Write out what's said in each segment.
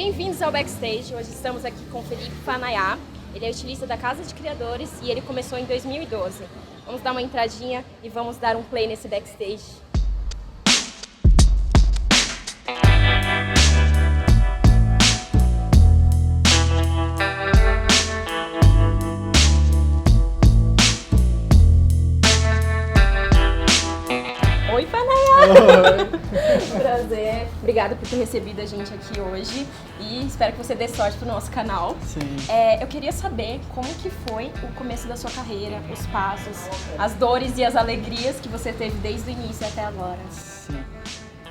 Bem-vindos ao Backstage. Hoje estamos aqui com o Felipe Fanayá. Ele é estilista da Casa de Criadores e ele começou em 2012. Vamos dar uma entradinha e vamos dar um play nesse Backstage. Oi, Fanayá! Oi. Prazer. Obrigada por ter recebido a gente aqui hoje e espero que você dê sorte pro nosso canal. Sim. Eu queria saber como que foi o começo da sua carreira, os passos, as dores e as alegrias que você teve desde o início até agora. Sim.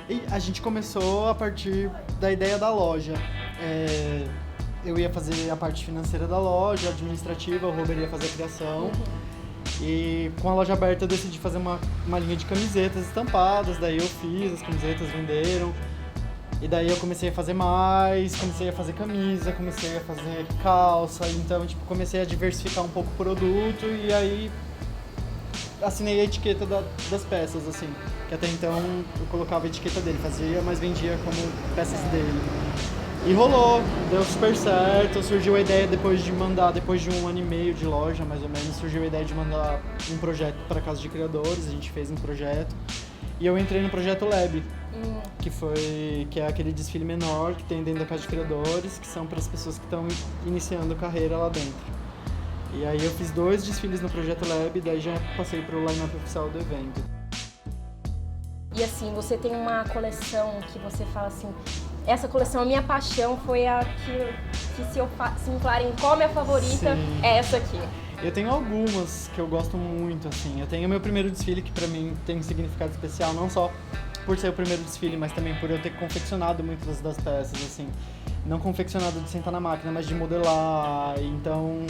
E a gente começou a partir da ideia da loja. Eu ia fazer a parte financeira da loja, administrativa, o Robert ia fazer a criação. E com a loja aberta eu decidi fazer uma linha de camisetas estampadas, daí eu fiz, as camisetas venderam. E daí eu comecei a fazer mais, comecei a fazer camisa, comecei a fazer calça, então comecei a diversificar um pouco o produto e aí assinei a etiqueta das peças, assim, que até então eu colocava a etiqueta dele, fazia, mas vendia como peças dele. E rolou, deu super certo, surgiu a ideia depois de 1 ano e meio de loja, mais ou menos, surgiu a ideia de mandar um projeto para a Casa de Criadores, a gente fez um projeto. E eu entrei no projeto Lab, que é aquele desfile menor que tem dentro da Casa de Criadores, que são para as pessoas que estão iniciando carreira lá dentro. E aí eu fiz 2 desfiles no projeto Lab, daí já passei para o line-up oficial do evento. E assim, você tem uma coleção que você fala assim, essa coleção, a minha paixão foi a que se me falarem qual a minha favorita, Sim. é essa aqui. Eu tenho algumas que eu gosto muito, assim. Eu tenho o meu primeiro desfile, que pra mim tem um significado especial, não só por ser o primeiro desfile, mas também por eu ter confeccionado muitas das peças, assim. Não confeccionado de sentar na máquina, mas de modelar. Então,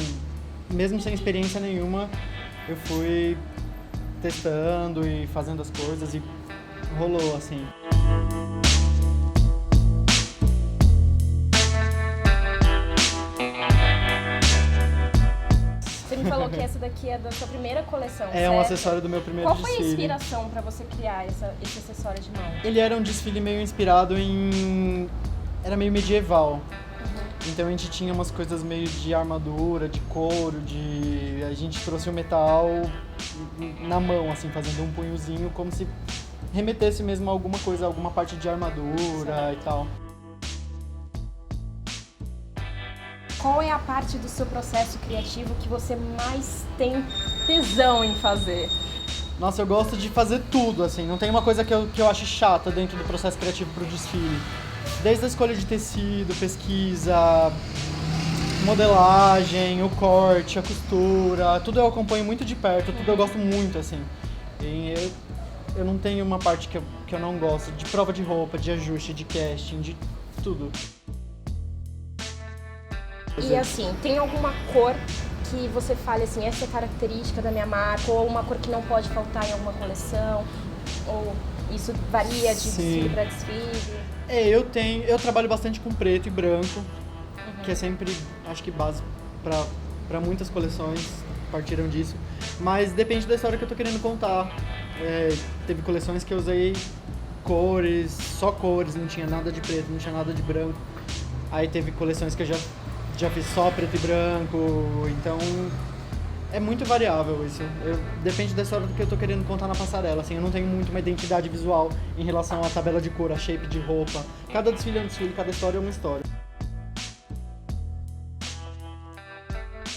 mesmo sem experiência nenhuma, eu fui testando e fazendo as coisas e rolou, assim. Você me falou que essa daqui é da sua primeira coleção, É certo? um acessório do meu primeiro Qual desfile. foi a inspiração para você criar esse acessório de mão? Ele era um desfile meio inspirado em... Era meio medieval. Então a gente tinha umas coisas meio de armadura, de couro, a gente trouxe o metal na mão, assim, fazendo um punhozinho, como se remetesse mesmo a alguma coisa, alguma parte de armadura e tal. Qual é a parte do seu processo criativo que você mais tem tesão em fazer? Nossa, eu gosto de fazer tudo, assim, não tem uma coisa que eu acho chata dentro do processo criativo pro desfile. Desde a escolha de tecido, pesquisa, modelagem, o corte, a costura, tudo eu acompanho muito de perto, tudo eu gosto muito, assim. E eu não tenho uma parte que eu não gosto, de prova de roupa, de ajuste, de casting, de tudo. E assim, tem alguma cor que você fale assim, essa é característica da minha marca, ou uma cor que não pode faltar em alguma coleção, ou isso varia de desfile para desfile? Eu trabalho bastante com preto e branco, que é sempre, acho que base para muitas coleções, partiram disso, mas depende da história que eu tô querendo contar. Teve coleções que eu usei cores, só cores, não tinha nada de preto, não tinha nada de branco. Aí teve coleções que eu já fiz só preto e branco, então é muito variável isso. Depende da história do que eu tô querendo contar na passarela, assim, eu não tenho muito uma identidade visual em relação à tabela de cor, a shape de roupa. Cada desfile é um desfile, cada história é uma história.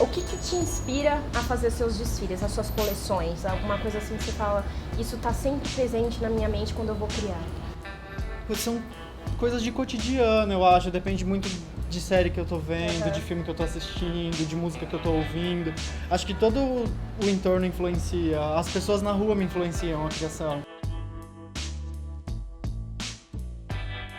O que te inspira a fazer seus desfiles, as suas coleções? Alguma coisa assim que você fala, isso tá sempre presente na minha mente quando eu vou criar? São coisas de cotidiano, eu acho, depende muito de série que eu tô vendo, de filme que eu tô assistindo, de música que eu tô ouvindo. Acho que todo o entorno influencia, as pessoas na rua me influenciam a criação.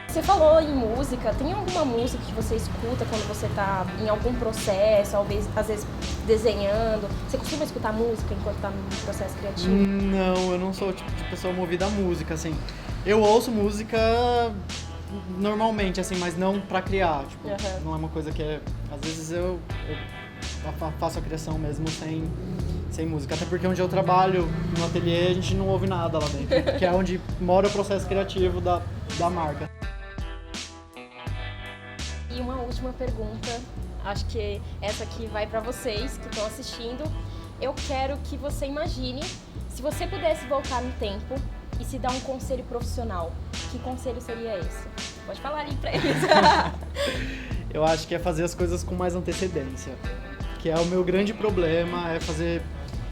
Você falou em música, tem alguma música que você escuta quando você tá em algum processo, às vezes desenhando? Você costuma escutar música enquanto tá no processo criativo? Não, eu não sou o tipo de pessoa movida à música, assim. Eu ouço música normalmente, assim, mas não pra criar, tipo, não é uma coisa que às vezes eu faço a criação mesmo sem música, até porque onde eu trabalho, no ateliê, a gente não ouve nada lá dentro, que é onde mora o processo criativo da marca. E uma última pergunta, acho que essa aqui vai para vocês que estão assistindo. Eu quero que você imagine, se você pudesse voltar no tempo e se dar um conselho profissional, que conselho seria esse? Pode falar ali para eles. Eu acho que é fazer as coisas com mais antecedência, que é o meu grande problema, é fazer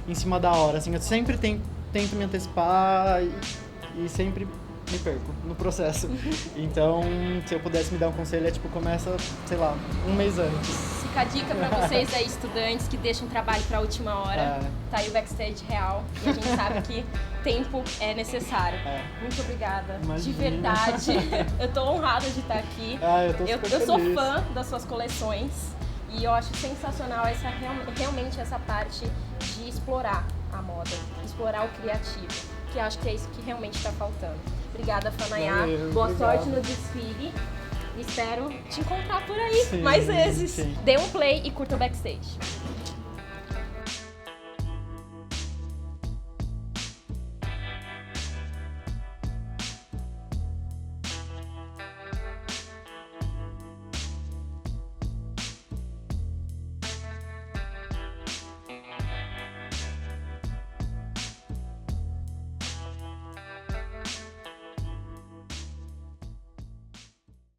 em cima da hora. Assim, eu sempre tento me antecipar e sempre me perco no processo. Então, se eu pudesse me dar um conselho, é tipo, começa, sei lá, um mês antes. Fica a dica pra vocês aí, estudantes, que deixam trabalho pra última hora. Tá aí o backstage real. E a gente sabe que tempo é necessário. Muito obrigada. Imagina. De verdade. Eu tô honrada de estar aqui. Eu tô super eu sou feliz. fã das suas coleções. E eu acho sensacional realmente essa parte de explorar a moda, explorar o criativo, que eu acho que é isso que realmente está faltando. Obrigada, Fanayá. Boa sorte no desfile. Espero te encontrar por aí mais vezes. Dê um play e curta o backstage.